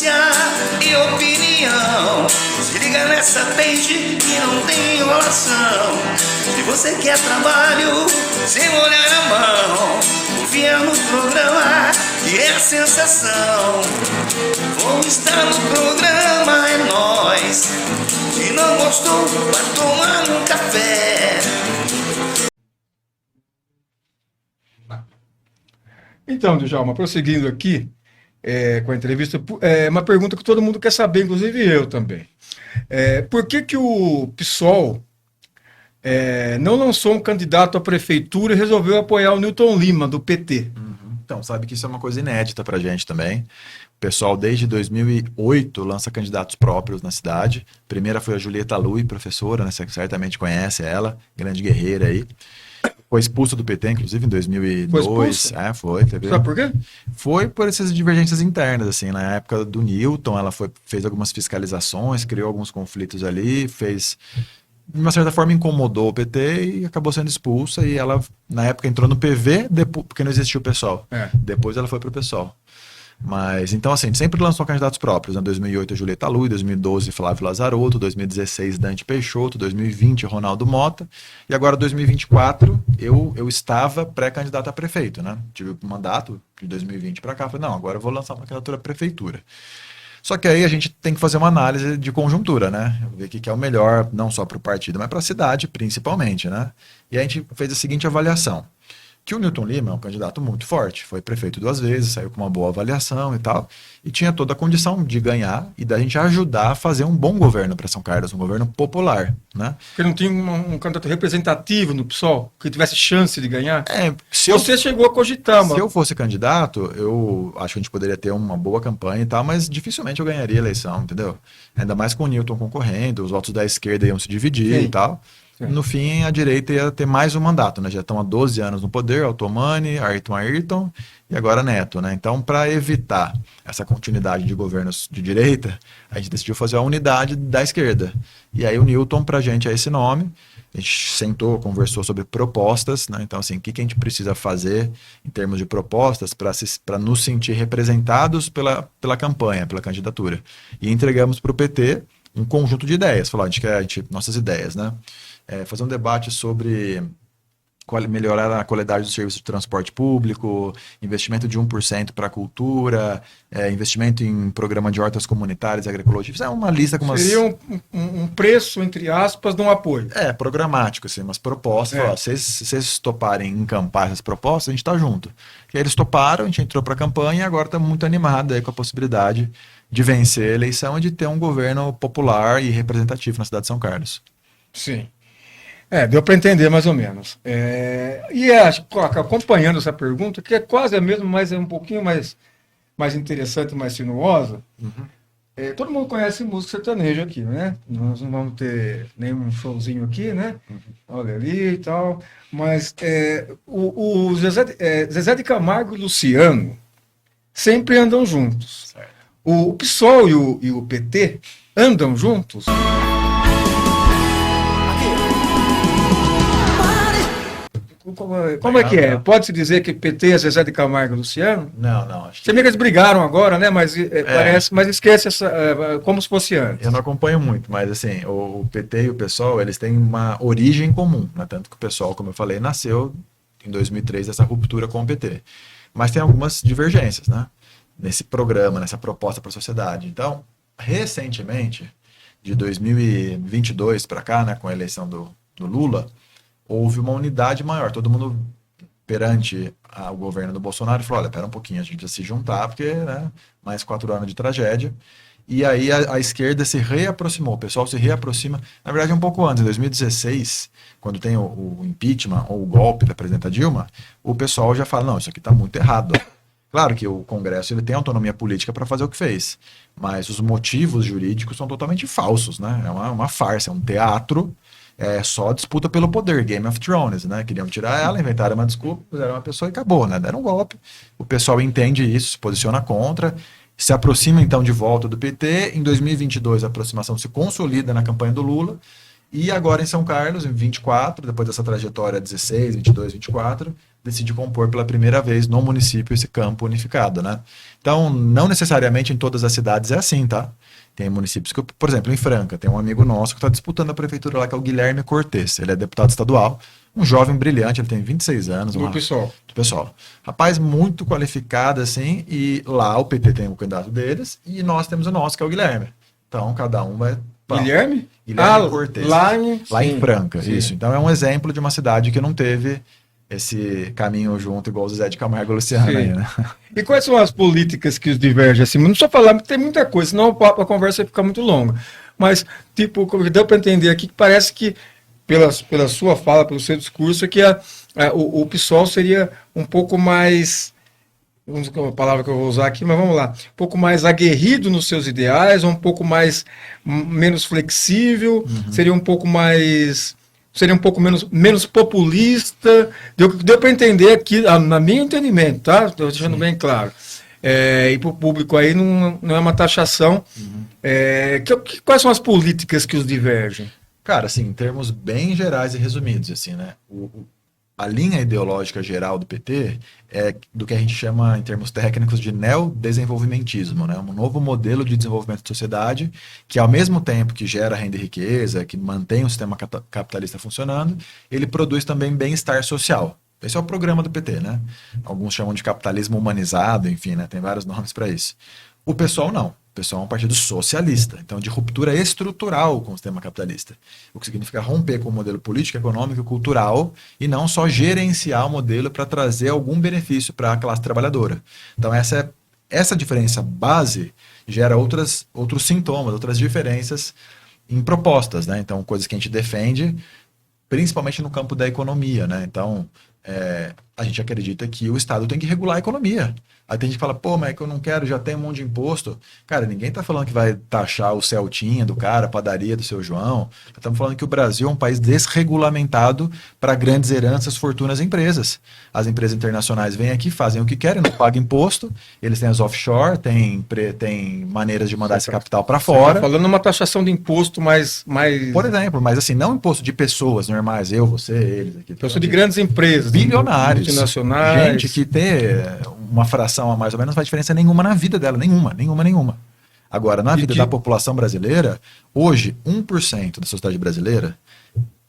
notícia e opinião. Se liga nessa page que não tem enrolação. Se você quer trabalho sem molhar a mão, confia no programa que é a sensação. Vou estar no programa, é nóis. Se não gostou, vai tomar um café. Então, Djalma, prosseguindo aqui com a entrevista, uma pergunta que todo mundo quer saber, inclusive eu também. Por que o PSOL não lançou um candidato à prefeitura e resolveu apoiar o Newton Lima, do PT? Então, sabe que isso é uma coisa inédita pra gente também. O pessoal, desde 2008, lança candidatos próprios na cidade. A primeira foi a Julieta Lui, professora, né? Você certamente conhece ela, grande guerreira aí. Foi expulsa do PT, inclusive, em 2002. Foi expulsa? Foi. Teve... Sabe por quê? Foi por essas divergências internas, assim. Na época do Newton, ela fez algumas fiscalizações, criou alguns conflitos ali, de uma certa forma incomodou o PT e acabou sendo expulsa. E ela, na época, entrou no PV, porque não existia o PSOL. Depois ela foi pro PSOL. Mas, então, assim, sempre lançou candidatos próprios. Em 2008, a Julieta Lui, 2012, Flávio Lazarotto, 2016, Dante Peixoto, 2020, Ronaldo Mota. E agora, 2024, eu estava pré-candidato a prefeito, né? Tive um mandato de 2020 para cá. Falei, não, agora eu vou lançar uma candidatura à prefeitura. Só que aí a gente tem que fazer uma análise de conjuntura, né? Ver o que é o melhor, não só para o partido, mas para a cidade, principalmente, né? E a gente fez a seguinte avaliação. Que o Newton Lima é um candidato muito forte, foi prefeito 2 vezes, saiu com uma boa avaliação e tal, e tinha toda a condição de ganhar e da gente ajudar a fazer um bom governo para São Carlos, um governo popular, né? Porque não tinha um candidato representativo no PSOL, que tivesse chance de ganhar? Você chegou a cogitar, mano. Se eu fosse candidato, eu acho que a gente poderia ter uma boa campanha e tal, mas dificilmente eu ganharia a eleição, entendeu? Ainda mais com o Newton concorrendo, os votos da esquerda iam se dividir e tal. No fim, a direita ia ter mais um mandato, né? Já estão há 12 anos no poder, Altomani, Ayrton e agora Neto, né? Então, para evitar essa continuidade de governos de direita, a gente decidiu fazer a unidade da esquerda. E aí o Newton, pra gente, é esse nome. A gente sentou, conversou sobre propostas, né? Então, assim, o que a gente precisa fazer em termos de propostas para nos sentir representados pela campanha, pela candidatura. E entregamos para o PT um conjunto de ideias. Falou, nossas ideias, né? Fazer um debate sobre melhorar a qualidade do serviço de transporte público, investimento de 1% para a cultura, investimento em programa de hortas comunitárias e agroecologistas. É uma lista com umas... Seria um preço, entre aspas, de um apoio. Programático, assim, umas propostas. Se vocês toparem encampar essas propostas, a gente está junto. E aí eles toparam, a gente entrou para a campanha e agora estamos muito animados aí com a possibilidade de vencer a eleição e de ter um governo popular e representativo na cidade de São Carlos. Sim. Deu para entender mais ou menos. Acompanhando essa pergunta, que é quase a mesma, mas é um pouquinho mais interessante, mais sinuosa. Todo mundo conhece música sertaneja aqui, né? Nós não vamos ter nenhum showzinho aqui, né? Olha ali e tal. Mas o Zezé de Camargo e Luciano sempre andam juntos. Certo. O PSOL e o PT andam juntos? Como é que é? Pode-se dizer que PT é Zezé de Camargo e Luciano? Não. Acho que... Você vê que eles brigaram agora, né? Mas parece, mas esquece como se fosse antes. Eu não acompanho muito, mas assim, o PT e o PSOL, eles têm uma origem comum, né? Tanto que o PSOL, como eu falei, nasceu em 2003 dessa ruptura com o PT. Mas tem algumas divergências, né? Nesse programa, nessa proposta para a sociedade. Então, recentemente, de 2022 para cá, né, com a eleição do Lula, houve uma unidade maior. Todo mundo, perante o governo do Bolsonaro, falou, olha, pera um pouquinho, a gente precisa se juntar, porque, né, mais 4 anos de tragédia. E aí a esquerda se reaproximou, o pessoal se reaproxima, na verdade um pouco antes, em 2016, quando tem o impeachment ou o golpe da presidenta Dilma, o pessoal já fala, não, isso aqui está muito errado. Claro que o Congresso ele tem autonomia política para fazer o que fez, mas os motivos jurídicos são totalmente falsos, né? É uma farsa, é um teatro, só disputa pelo poder, Game of Thrones, né? Queriam tirar ela, inventaram uma desculpa, fizeram uma pessoa e acabou, né? Deram um golpe. O pessoal entende isso, se posiciona contra, se aproxima então de volta do PT. Em 2022 a aproximação se consolida na campanha do Lula E agora em São Carlos, em 24, depois dessa trajetória 16, 22, 24, decide compor pela primeira vez no município esse campo unificado, né? Então, não necessariamente em todas as cidades é assim, tá? Tem municípios que, por exemplo, em Franca, tem um amigo nosso que está disputando a prefeitura lá, que é o Guilherme Cortes. Ele é deputado estadual, um jovem brilhante, ele tem 26 anos. Do PSOL. Do PSOL. Rapaz muito qualificado, assim, e lá o PT tem o candidato deles, e nós temos o nosso, que é o Guilherme. Então, cada um vai... Guilherme? Guilherme Cortes. Lá em Franca, sim. isso. Então, é um exemplo de uma cidade que não teve esse caminho junto, igual o Zé de Camargo e Luciano aí, né? E quais são as políticas que os divergem assim? Não só falar, porque tem muita coisa, senão a conversa vai ficar muito longa. Mas, tipo, como deu para entender aqui, que parece que, pela sua fala, pelo seu discurso, que o PSOL seria um pouco mais, vamos ver a palavra que eu vou usar aqui, mas vamos lá, um pouco mais aguerrido nos seus ideais, um pouco mais, menos flexível, seria um pouco menos populista. Deu para entender aqui, na minha entendimento, tá? Estou deixando bem claro. E para o público aí não é uma taxação. Quais são as políticas que os divergem? Cara, assim, em termos bem gerais e resumidos, assim, né? A linha ideológica geral do PT é do que a gente chama, em termos técnicos, de neodesenvolvimentismo, né? Um novo modelo de desenvolvimento de sociedade que, ao mesmo tempo que gera renda e riqueza, que mantém o sistema capitalista funcionando, ele produz também bem-estar social. Esse é o programa do PT, né? Alguns chamam de capitalismo humanizado, enfim, né? Tem vários nomes para isso. O PSOL não. O PSOL é um partido socialista, então de ruptura estrutural com o sistema capitalista. O que significa romper com o modelo político, econômico e cultural e não só gerenciar o modelo para trazer algum benefício para a classe trabalhadora. Então essa diferença base gera outros sintomas, outras diferenças em propostas, né? Então, coisas que a gente defende, principalmente no campo da economia, né? Então, a gente acredita que o Estado tem que regular a economia. Aí tem gente que fala, pô, mas é que eu não quero, já tem um monte de imposto. Cara, ninguém tá falando que vai taxar o Celtinha do cara, a padaria do seu João. Estamos falando que o Brasil é um país desregulamentado para grandes heranças, fortunas e empresas. As empresas internacionais vêm aqui, fazem o que querem, não pagam imposto, eles têm as offshore, tem maneiras de mandar esse capital para fora. Tá falando uma taxação de imposto mais... Por exemplo, mas assim, não imposto de pessoas normais, eu, você, eles. Aqui, imposto de grandes empresas. Bilionários. Multinacionais. Gente que tem uma fração a mais ou menos não faz diferença nenhuma na vida dela, nenhuma. Agora, na vida da população brasileira, hoje, 1% da sociedade brasileira,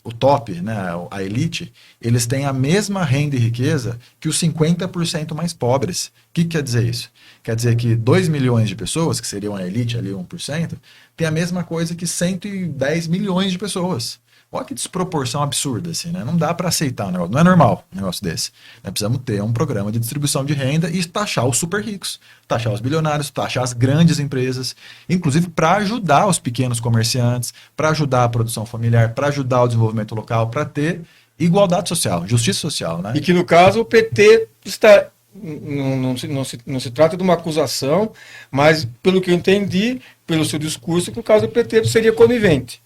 o top, né, a elite, eles têm a mesma renda e riqueza que os 50% mais pobres. O que quer dizer isso? Quer dizer que 2 milhões de pessoas, que seriam a elite ali, 1%, tem a mesma coisa que 110 milhões de pessoas. Olha que desproporção absurda, assim, né? Não dá para aceitar um negócio, não é normal um negócio desse. Nós precisamos ter um programa de distribuição de renda e taxar os super ricos, taxar os bilionários, taxar as grandes empresas, inclusive para ajudar os pequenos comerciantes, para ajudar a produção familiar, para ajudar o desenvolvimento local, para ter igualdade social, justiça social, né? E que no caso o PT está... Não se trata de uma acusação, mas pelo que eu entendi, pelo seu discurso, que no caso do PT seria conivente.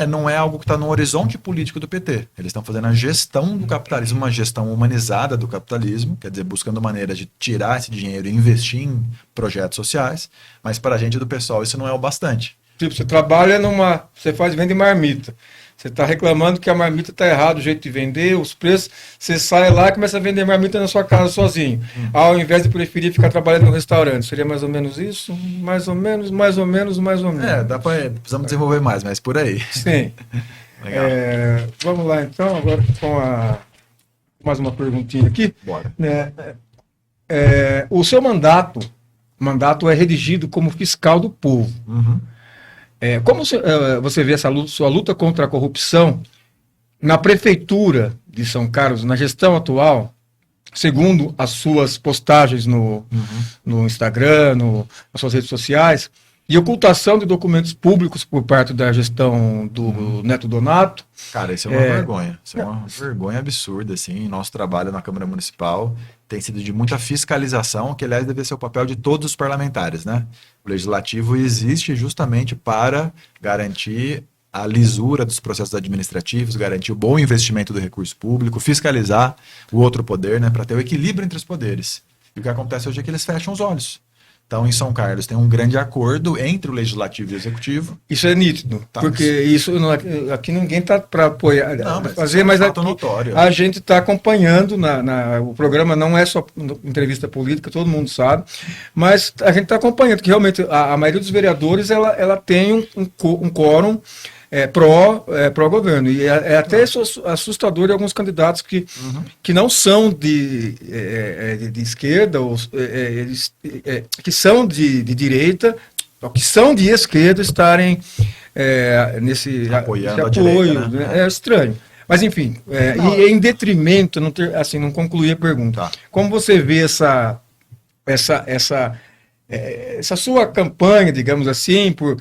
Não é algo que está no horizonte político do PT. Eles estão fazendo a gestão do capitalismo, uma gestão humanizada do capitalismo, quer dizer, buscando maneiras de tirar esse dinheiro e investir em projetos sociais, mas para a gente do pessoal isso não é o bastante. Tipo, você trabalha você vende marmita. Você está reclamando que a marmita está errada, o jeito de vender, os preços, você sai lá e começa a vender marmita na sua casa sozinho. Ao invés de preferir ficar trabalhando no restaurante. Seria mais ou menos isso? Mais ou menos. Precisamos desenvolver mais, mas por aí. Sim. Legal. Vamos lá então, agora com mais uma perguntinha aqui. Bora. O seu mandato é redigido como fiscal do povo. Uhum. Como você vê sua luta contra a corrupção na prefeitura de São Carlos, na gestão atual, segundo as suas postagens no Instagram, nas suas redes sociais, e ocultação de documentos públicos por parte da gestão do Neto Donato? Cara, isso é uma vergonha. Isso é uma vergonha absurda, assim. Nosso trabalho na Câmara Municipal tem sido de muita fiscalização, que, aliás, deve ser o papel de todos os parlamentares, né? O Legislativo existe justamente para garantir a lisura dos processos administrativos, garantir o bom investimento do recurso público, fiscalizar o outro poder, né? Para ter o equilíbrio entre os poderes. E o que acontece hoje é que eles fecham os olhos. Então, em São Carlos, tem um grande acordo entre o Legislativo e o Executivo. Isso é nítido, Tá, porque isso aqui ninguém está para apoiar, Não, mas fazer, isso é um mas fato aqui notório. a gente está acompanhando, o programa não é só entrevista política, todo mundo sabe, mas a gente está acompanhando, que realmente a maioria dos vereadores ela tem um quórum pró-governo, e é até assustador em alguns candidatos que não são de esquerda, que são de direita, ou que são de esquerda, estarem nesse Apoiando esse a apoio, direita, né? É estranho. Mas, enfim, e em detrimento, não concluí a pergunta. Tá. Como você vê essa sua campanha, digamos assim, por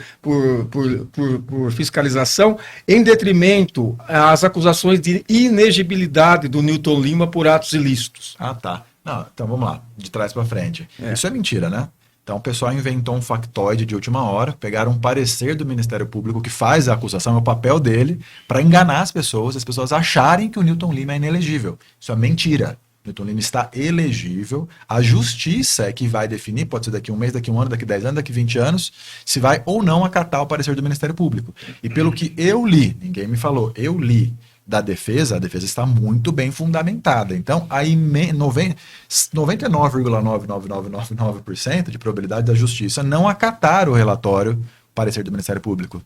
fiscalização, em detrimento às acusações de inegibilidade do Newton Lima por atos ilícitos? Ah, tá. Não, então vamos lá, de trás para frente. Isso é mentira, né? Então o pessoal inventou um factoide de última hora, pegaram um parecer do Ministério Público que faz a acusação, é o papel dele, para enganar as pessoas acharem que o Newton Lima é inelegível. Isso é mentira. Newton Lima está elegível. A justiça é que vai definir, pode ser daqui um mês, daqui um ano, daqui 10 anos, daqui 20 anos, se vai ou não acatar o parecer do Ministério Público. E pelo que eu li, ninguém me falou, eu li da defesa, a defesa está muito bem fundamentada. Então, a 99,99999% de probabilidade da justiça não acatar o relatório, o parecer do Ministério Público.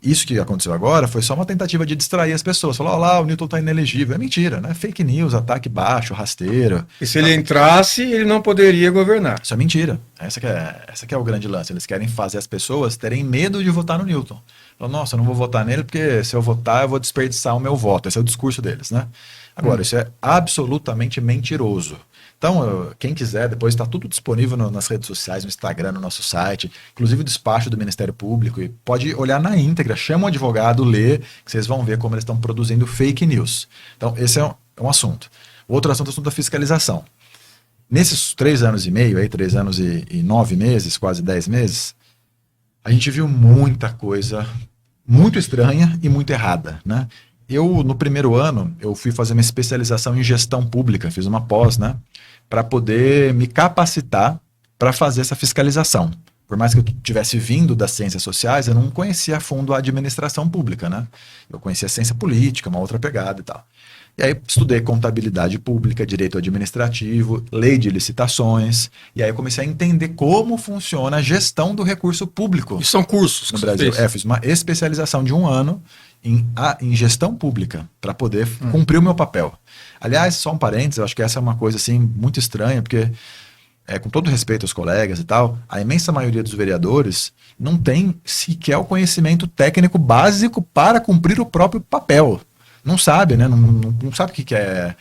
Isso que aconteceu agora foi só uma tentativa de distrair as pessoas. Falar, olha lá, o Newton está inelegível. É mentira, né? Fake news, ataque baixo, rasteiro. E se ele entrasse, ele não poderia governar. Isso é mentira. Essa que é o grande lance. Eles querem fazer as pessoas terem medo de votar no Newton. Falam, nossa, eu não vou votar nele porque se eu votar, eu vou desperdiçar o meu voto. Esse é o discurso deles, né? Agora, isso é absolutamente mentiroso. Então, quem quiser, depois está tudo disponível nas redes sociais, no Instagram, no nosso site, inclusive o despacho do Ministério Público, e pode olhar na íntegra, chama o advogado, lê, que vocês vão ver como eles estão produzindo fake news. Então, esse é um assunto. O outro assunto é o assunto da fiscalização. Nesses 3 anos e meio, 3 anos e 9 meses, quase 10 meses, a gente viu muita coisa muito estranha e muito errada, né? Eu, no primeiro ano, eu fui fazer uma especialização em gestão pública, fiz uma pós, né? Para poder me capacitar para fazer essa fiscalização. Por mais que eu tivesse vindo das ciências sociais, eu não conhecia a fundo a administração pública, né? Eu conhecia a ciência política, uma outra pegada e tal. E aí estudei contabilidade pública, direito administrativo, lei de licitações, e aí eu comecei a entender como funciona a gestão do recurso público. E são cursos no Brasil. Fiz uma especialização de 1 ano em gestão pública, para poder cumprir o meu papel. Aliás, só um parênteses, eu acho que essa é uma coisa assim, muito estranha, porque, com todo respeito aos colegas e tal, a imensa maioria dos vereadores não tem sequer o conhecimento técnico básico para cumprir o próprio papel. Não sabe, né? Não sabe o que é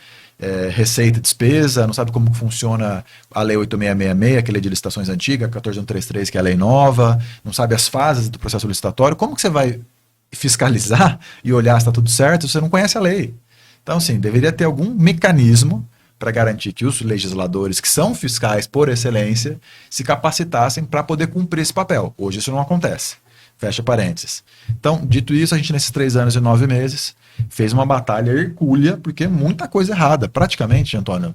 receita e despesa, não sabe como funciona a Lei 8666, que é a lei de licitações antiga, 14133, que é a lei nova, não sabe as fases do processo licitatório. Como que você vai fiscalizar e olhar se está tudo certo se você não conhece a lei? Então, assim, deveria ter algum mecanismo para garantir que os legisladores, que são fiscais por excelência, se capacitassem para poder cumprir esse papel. Hoje isso não acontece. Fecha parênteses. Então, dito isso, a gente nesses 3 anos e 9 meses fez uma batalha hercúlea, porque muita coisa errada. Praticamente, Antônio,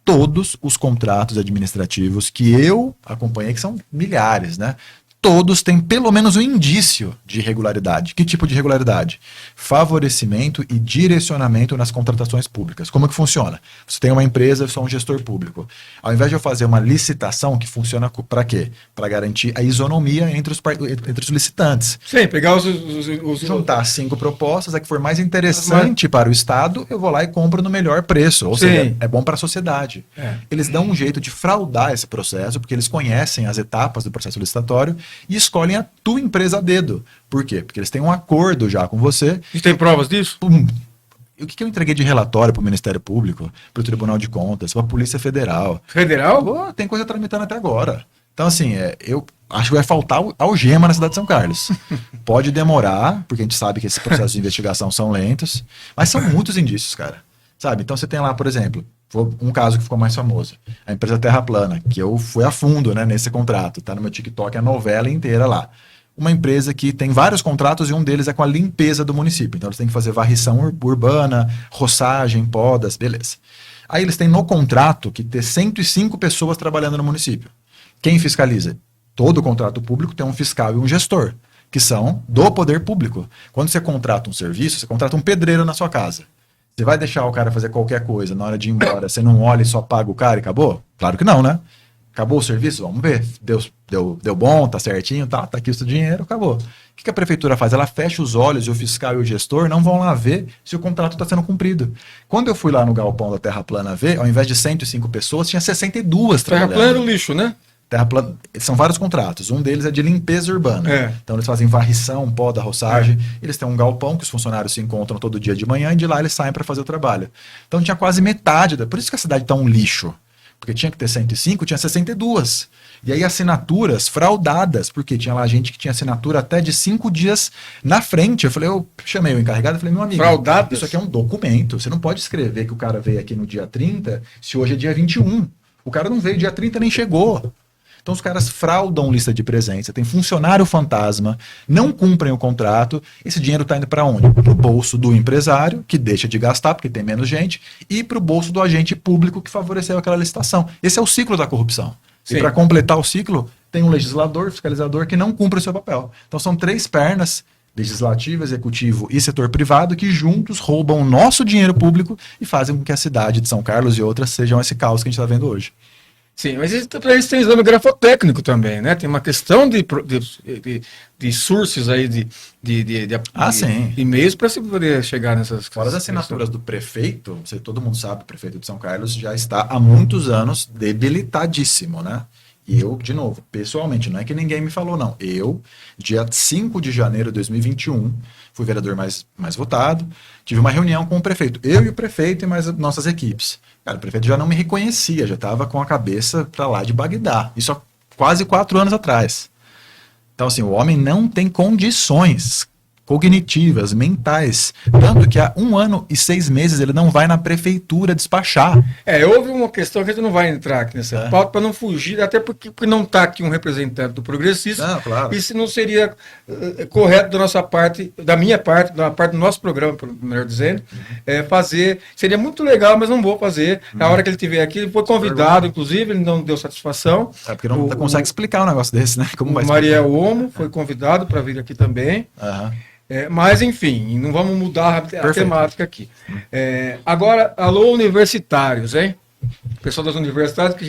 todos os contratos administrativos que eu acompanhei, que são milhares, né? Todos têm pelo menos um indício de irregularidade. Que tipo de irregularidade? Favorecimento e direcionamento nas contratações públicas. Como que funciona? Você tem uma empresa, eu sou um gestor público. Ao invés de eu fazer uma licitação que funciona para quê? Para garantir a isonomia entre os licitantes. Sim, pegar juntar 5 propostas, a que for mais interessante para o Estado, eu vou lá e compro no melhor preço. Ou seja, é bom para a sociedade. Eles dão um jeito de fraudar esse processo, porque eles conhecem as etapas do processo licitatório e escolhem a tua empresa a dedo. Por quê? Porque eles têm um acordo já com você. E tem provas disso? E o que eu entreguei de relatório para o Ministério Público, para o Tribunal de Contas, para a Polícia Federal? Federal? Tem coisa tramitando até agora. Então, assim, eu acho que vai faltar algema na cidade de São Carlos. Pode demorar, porque a gente sabe que esses processos de investigação são lentos, mas são muitos indícios, cara. Sabe? Então, você tem lá, por exemplo, um caso que ficou mais famoso, a empresa Terra Plana, que eu fui a fundo, né, nesse contrato, tá no meu TikTok a novela inteira lá. Uma empresa que tem vários contratos e um deles é com a limpeza do município. Então eles têm que fazer varrição urbana, roçagem, podas, beleza. Aí eles têm no contrato que ter 105 pessoas trabalhando no município. Quem fiscaliza? Todo contrato público tem um fiscal e um gestor, que são do poder público. Quando você contrata um serviço, você contrata um pedreiro na sua casa. Você vai deixar o cara fazer qualquer coisa na hora de ir embora, você não olha e só paga o cara e acabou? Claro que não, né? Acabou o serviço? Vamos ver. Deu bom, tá certinho, tá aqui o seu dinheiro, acabou. O que a prefeitura faz? Ela fecha os olhos e o fiscal e o gestor não vão lá ver se o contrato está sendo cumprido. Quando eu fui lá no galpão da Terra Plana ver, ao invés de 105 pessoas, tinha 62 Terra trabalhando. Plana era o lixo, né? Terra Plana, são vários contratos. Um deles é de limpeza urbana. Então eles fazem varrição, poda, roçagem. Eles têm um galpão que os funcionários se encontram todo dia de manhã e de lá eles saem para fazer o trabalho. Então tinha quase metade. Por isso que a cidade está um lixo. Porque tinha que ter 105, tinha 62. E aí assinaturas fraudadas, porque tinha lá gente que tinha assinatura até de 5 dias na frente. Eu chamei o encarregado e falei, meu amigo, fraudadas? Isso aqui é um documento. Você não pode escrever que o cara veio aqui no dia 30, se hoje é dia 21. O cara não veio dia 30, nem chegou. Então os caras fraudam lista de presença, tem funcionário fantasma, não cumprem o contrato, esse dinheiro está indo para onde? Para o bolso do empresário, que deixa de gastar porque tem menos gente, e para o bolso do agente público que favoreceu aquela licitação. Esse é o ciclo da corrupção. Sim. E para completar o ciclo, tem um legislador, fiscalizador, que não cumpre o seu papel. Então são 3 pernas, legislativo, executivo e setor privado, que juntos roubam o nosso dinheiro público e fazem com que a cidade de São Carlos e outras sejam esse caos que a gente está vendo hoje. Sim, mas para isso tem exame grafotécnico também, né? Tem uma questão de sources aí, de e-mails para se poder chegar nessas... Fora as assinaturas do prefeito, todo mundo sabe, o prefeito de São Carlos já está há muitos anos debilitadíssimo, né? E eu, de novo, pessoalmente, não é que ninguém me falou, não. Eu, dia 5 de janeiro de 2021, fui vereador mais votado, tive uma reunião com o prefeito. Eu e o prefeito e mais nossas equipes. Cara, o prefeito já não me reconhecia, já estava com a cabeça para lá de Bagdá. Isso há quase 4 anos atrás. Então, assim, o homem não tem condições cognitivas, mentais. Tanto que há 1 ano e 6 meses ele não vai na prefeitura despachar. Houve uma questão que a gente não vai entrar aqui nessa pauta para não fugir, até porque não está aqui um representante do Progressista. Não, claro. Isso não seria correto da nossa parte, da minha parte, da parte do nosso programa, melhor dizendo, fazer. Seria muito legal, mas não vou fazer. Na hora que ele estiver aqui, ele foi convidado, inclusive, ele não deu satisfação. Porque não consegue explicar um negócio desse, né? Como vai explicar? Mariel Omo foi convidado para vir aqui também. Mas, enfim, não vamos mudar a temática aqui. Agora, alô, universitários, hein? Pessoal das universidades que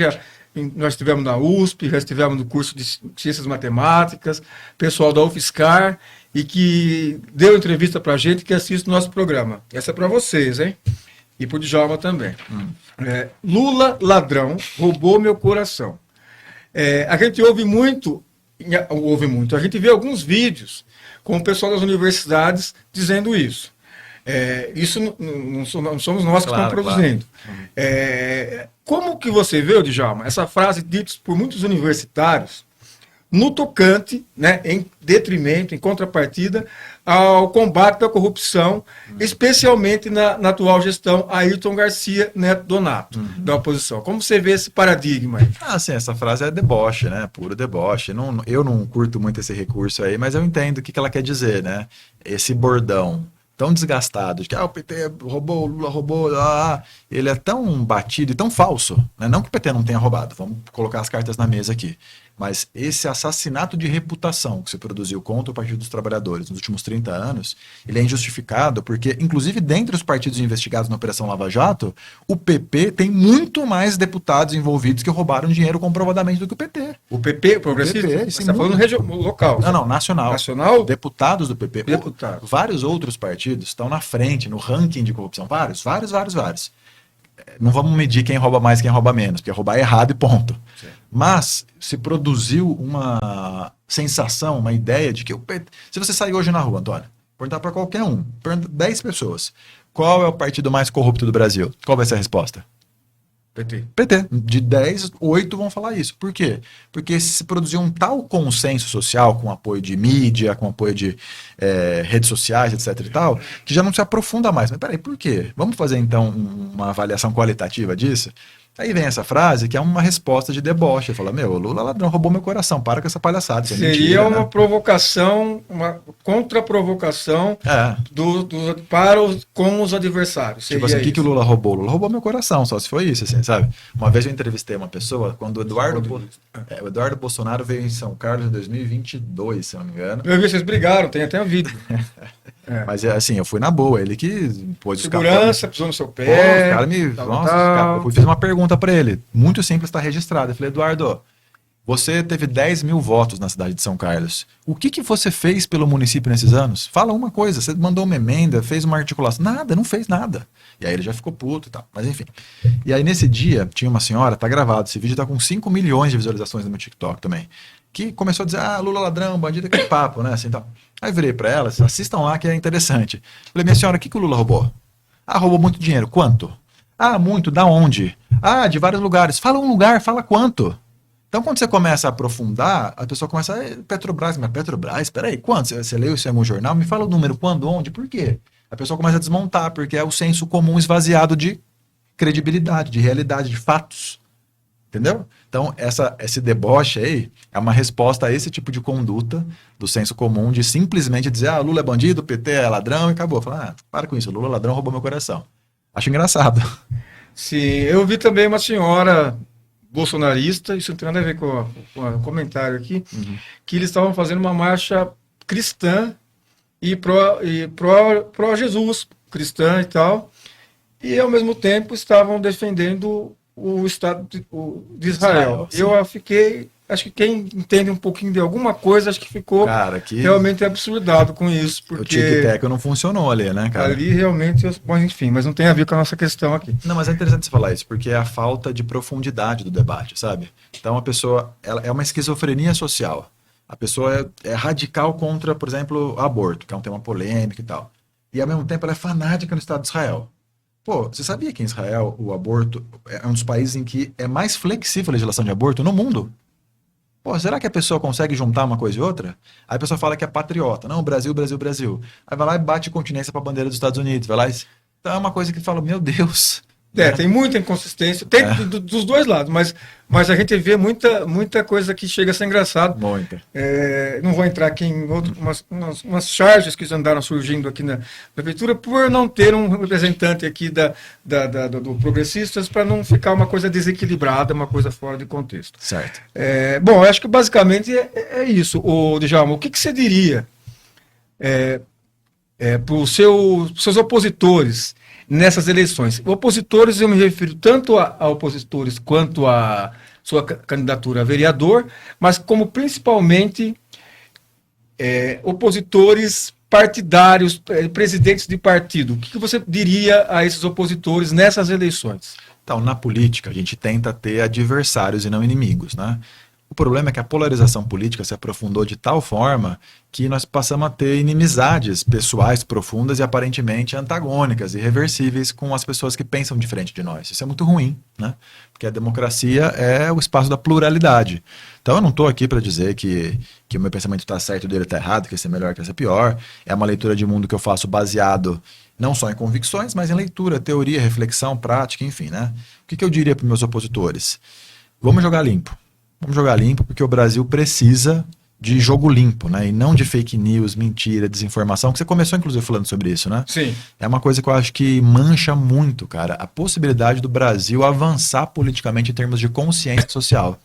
nós estivemos na USP, já estivemos no curso de Ciências Matemáticas, pessoal da UFSCar, e que deu entrevista para a gente, que assiste o nosso programa. Essa é para vocês, hein? E para o Djalma também. Lula, ladrão, roubou meu coração. A gente ouve muito, a gente vê alguns vídeos com o pessoal das universidades dizendo isso. Isso não somos nós que estamos produzindo. Claro. Como que você vê, Djalma, essa frase dita por muitos universitários no tocante, né, em detrimento, em contrapartida, ao combate da corrupção, especialmente na atual gestão Ayrton Garcia Neto Donato, da oposição. Como você vê esse paradigma aí? Sim, essa frase é deboche, né? Puro deboche. Eu não curto muito esse recurso aí, mas eu entendo o que ela quer dizer, né? Esse bordão tão desgastado, de que o PT roubou, o Lula roubou, ele é tão batido e tão falso, né? Não que o PT não tenha roubado, vamos colocar as cartas na mesa aqui, mas esse assassinato de reputação que se produziu contra o Partido dos Trabalhadores nos últimos 30 anos, ele é injustificado porque, inclusive, dentre os partidos investigados na Operação Lava Jato, o PP tem muito mais deputados envolvidos que roubaram dinheiro comprovadamente do que o PT. O PP, o Progressista? Você está falando local. Não, nacional. Nacional? Deputados do PP. Deputados. Vários outros partidos estão na frente, no ranking de corrupção. Vários. Não vamos medir quem rouba mais e quem rouba menos, porque roubar é errado e ponto. Sim. Mas se produziu uma sensação, uma ideia de que o PT... Se você sair hoje na rua, Antônio, perguntar para qualquer um, perguntar 10 pessoas, qual é o partido mais corrupto do Brasil? Qual vai ser a resposta? PT. De 10, 8 vão falar isso. Por quê? Porque se produziu um tal consenso social com apoio de mídia, com apoio de redes sociais, etc e tal, que já não se aprofunda mais. Mas peraí, por quê? Vamos fazer então uma avaliação qualitativa disso? Aí vem essa frase que é uma resposta de deboche. Ele fala, o Lula ladrão roubou meu coração, para com essa palhaçada. Isso é Seria mentira, uma né? provocação, uma contra-provocação com os adversários. Tipo assim, o que o Lula roubou? O Lula roubou meu coração, só se foi isso, assim, sabe? Uma vez eu entrevistei uma pessoa, quando o Eduardo Bolsonaro veio em São Carlos em 2022, se eu não me engano. Eu vi, vocês brigaram, tem até um vídeo. Mas assim, eu fui na boa, ele que pôs os Segurança, pisou no seu Pô, pé. o cara eu fiz uma pergunta pra ele, muito simples, tá registrado. Eu falei, Eduardo, você teve 10 mil votos na cidade de São Carlos. O que você fez pelo município nesses anos? Fala uma coisa, você mandou uma emenda, fez uma articulação. Nada, não fez nada. E aí ele já ficou puto e tal, mas enfim. E aí nesse dia, tinha uma senhora, tá gravado, esse vídeo tá com 5 milhões de visualizações no meu TikTok também, que começou a dizer, Lula ladrão, bandido, aquele papo, né, assim, tal. Aí eu virei pra ela, assistam lá que é interessante. Falei, minha senhora, o que o Lula roubou? Roubou muito dinheiro. Quanto? Muito, da onde? De vários lugares. Fala um lugar, fala quanto. Então, quando você começa a aprofundar, a pessoa começa Petrobras, mas Petrobras, peraí, quanto? Você leu isso em algum jornal? Me fala o número, quando, onde, por quê? A pessoa começa a desmontar, porque é o senso comum esvaziado de credibilidade, de realidade, de fatos. Entendeu? Então, esse deboche aí é uma resposta a esse tipo de conduta do senso comum de simplesmente dizer, Lula é bandido, PT é ladrão e acabou. Falar, para com isso, Lula é ladrão, roubou meu coração. Acho engraçado. Sim, eu vi também uma senhora bolsonarista, isso não tem nada a ver com o comentário aqui, que eles estavam fazendo uma marcha cristã e pró Jesus, cristã e tal, e ao mesmo tempo estavam defendendo o Estado de Israel. Eu fiquei, acho que quem entende um pouquinho de alguma coisa, acho que ficou realmente absurdado com isso. Porque o tic-tac não funcionou ali, né, cara? Ali realmente, bom, enfim, mas não tem a ver com a nossa questão aqui. Não, mas é interessante você falar isso, porque é a falta de profundidade do debate, sabe? Então a pessoa, ela é uma esquizofrenia social. A pessoa é radical contra, por exemplo, o aborto, que é um tema polêmico e tal. E ao mesmo tempo ela é fanática no Estado de Israel. Pô, você sabia que em Israel o aborto é um dos países em que é mais flexível a legislação de aborto no mundo? Pô, será que a pessoa consegue juntar uma coisa e outra? Aí a pessoa fala que é patriota. Não, Brasil, Brasil, Brasil. Aí vai lá e bate continência para a bandeira dos Estados Unidos. Vai lá e... Então é uma coisa que fala, meu Deus. Tem muita inconsistência. Tem dos dois lados, mas a gente vê muita coisa que chega a ser engraçado. Muita. Não vou entrar aqui em umas charges que andaram surgindo aqui na prefeitura por não ter um representante aqui do Progressistas, para não ficar uma coisa desequilibrada, uma coisa fora de contexto. Certo. Bom, eu acho que basicamente é isso. Djalma, o que você diria para os seus opositores nessas eleições? Opositores, eu me refiro tanto a opositores quanto a sua candidatura a vereador, mas como principalmente opositores partidários, presidentes de partido. O que você diria a esses opositores nessas eleições? Então, na política, a gente tenta ter adversários e não inimigos, né? O problema é que a polarização política se aprofundou de tal forma que nós passamos a ter inimizades pessoais profundas e aparentemente antagônicas, irreversíveis com as pessoas que pensam diferente de nós. Isso é muito ruim, né? Porque a democracia é o espaço da pluralidade. Então eu não estou aqui para dizer que o meu pensamento está certo e o dele está errado, que esse é melhor, que esse é pior. É uma leitura de mundo que eu faço baseado não só em convicções, mas em leitura, teoria, reflexão, prática, enfim, né? O que eu diria para os meus opositores? Vamos jogar limpo. Vamos jogar limpo porque o Brasil precisa de jogo limpo, né? E não de fake news, mentira, desinformação, que você começou inclusive falando sobre isso, né? Sim. É uma coisa que eu acho que mancha muito, cara, a possibilidade do Brasil avançar politicamente em termos de consciência social.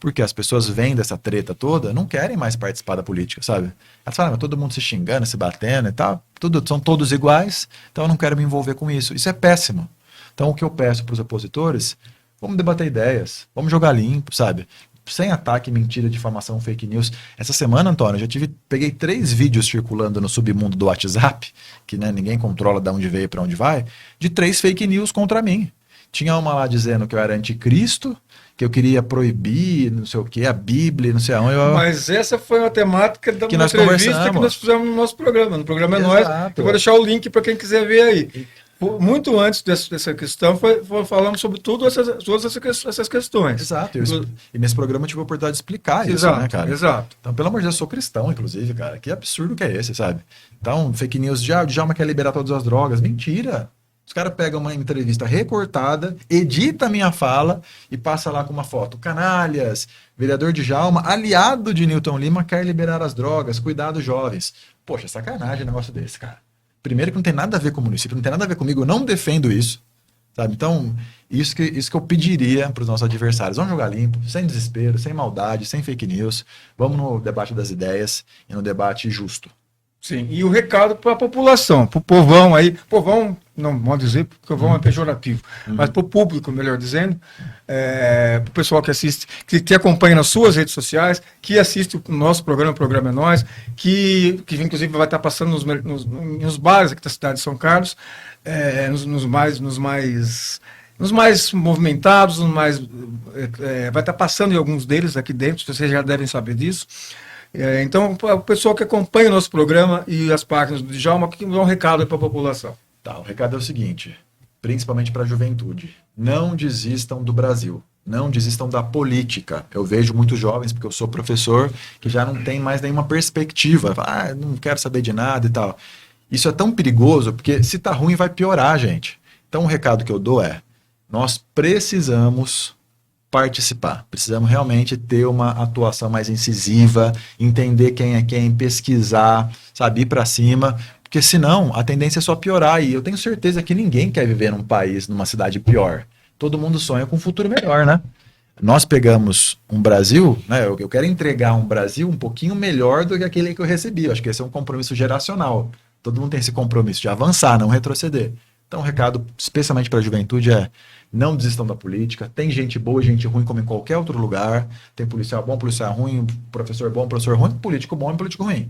Porque as pessoas vêm dessa treta toda, não querem mais participar da política, sabe? Elas falam, mas todo mundo se xingando, se batendo e tal, são todos iguais, então eu não quero me envolver com isso. Isso é péssimo. Então o que eu peço para os opositores, vamos debater ideias, vamos jogar limpo, sabe? Sem ataque, mentira, difamação, fake news. Essa semana, Antônio, eu já peguei 3 vídeos circulando no submundo do WhatsApp, que né, ninguém controla de onde veio e para onde vai, de 3 fake news contra mim. Tinha uma lá dizendo que eu era anticristo, que eu queria proibir, não sei o que, a Bíblia, não sei aonde. Mas essa foi uma temática da que nós entrevista conversamos. Que nós fizemos no nosso programa. No programa é Exato. Nós. Eu vou deixar o link para quem quiser ver aí. Muito antes dessa questão, falamos sobre todas essas questões. Exato. E nesse programa eu tive a oportunidade de explicar isso, né, cara? Exato. Então, pelo amor de Deus, eu sou cristão, inclusive, cara. Que absurdo que é esse, sabe? Então, fake news, o Djalma quer liberar todas as drogas. Mentira. Os caras pegam uma entrevista recortada, edita a minha fala e passa lá com uma foto. Canalhas, vereador Djalma, aliado de Newton Lima, quer liberar as drogas, cuidado jovens. Poxa, sacanagem um negócio desse, cara. Primeiro que não tem nada a ver com o município, não tem nada a ver comigo, eu não defendo isso. Sabe? Então, isso que eu pediria para os nossos adversários. Vamos jogar limpo, sem desespero, sem maldade, sem fake news. Vamos no debate das ideias e no debate justo. Sim, e o recado para a população, para o povão aí, povão, não vou dizer porque o povão é pejorativo, mas para o público, melhor dizendo, para o pessoal que assiste, que acompanha nas suas redes sociais, que assiste o nosso programa, o Programa é Nós, que inclusive vai estar passando nos bares aqui da cidade de São Carlos, nos mais movimentados, vai estar passando em alguns deles aqui dentro, vocês já devem saber disso. Então, o pessoal que acompanha o nosso programa e as páginas do Djalma, que dá um recado para a população. Tá, o recado é o seguinte, principalmente para a juventude, não desistam do Brasil, não desistam da política. Eu vejo muitos jovens, porque eu sou professor, que já não tem mais nenhuma perspectiva, não quero saber de nada e tal. Isso é tão perigoso, porque se tá ruim vai piorar, gente. Então o recado que eu dou é, nós precisamos participar, precisamos realmente ter uma atuação mais incisiva, entender quem é quem, pesquisar, sabe, ir para cima, porque senão a tendência é só piorar, e eu tenho certeza que ninguém quer viver num país, numa cidade pior. Todo mundo sonha com um futuro melhor, né? Nós pegamos um Brasil, né? Eu quero entregar um Brasil um pouquinho melhor do que aquele que eu recebi. Eu acho que esse é um compromisso geracional. Todo mundo tem esse compromisso de avançar, não retroceder. Então o recado, especialmente para a juventude, é não desistam da política. Tem gente boa e gente ruim como em qualquer outro lugar. Tem policial bom, policial ruim, professor bom, professor ruim, político bom e político ruim.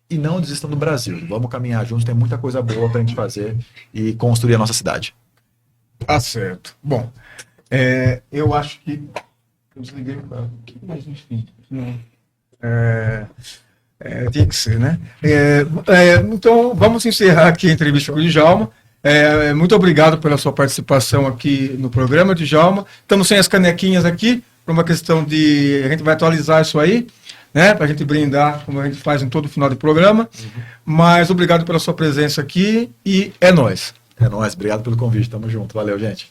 E não desistam do Brasil. Vamos caminhar juntos, tem muita coisa boa para a gente fazer e construir a nossa cidade. Tá certo. Bom, eu acho que... Eu desliguei o carro aqui, mas enfim... tinha que ser, né? Então, vamos encerrar aqui a entrevista com o Djalma. Muito obrigado pela sua participação aqui no programa, Djalma. Estamos sem as canequinhas aqui, por uma questão de... A gente vai atualizar isso aí, né? Para a gente brindar, como a gente faz em todo final de programa. Mas obrigado pela sua presença aqui e é nóis. É nóis, obrigado pelo convite, tamo junto. Valeu, gente.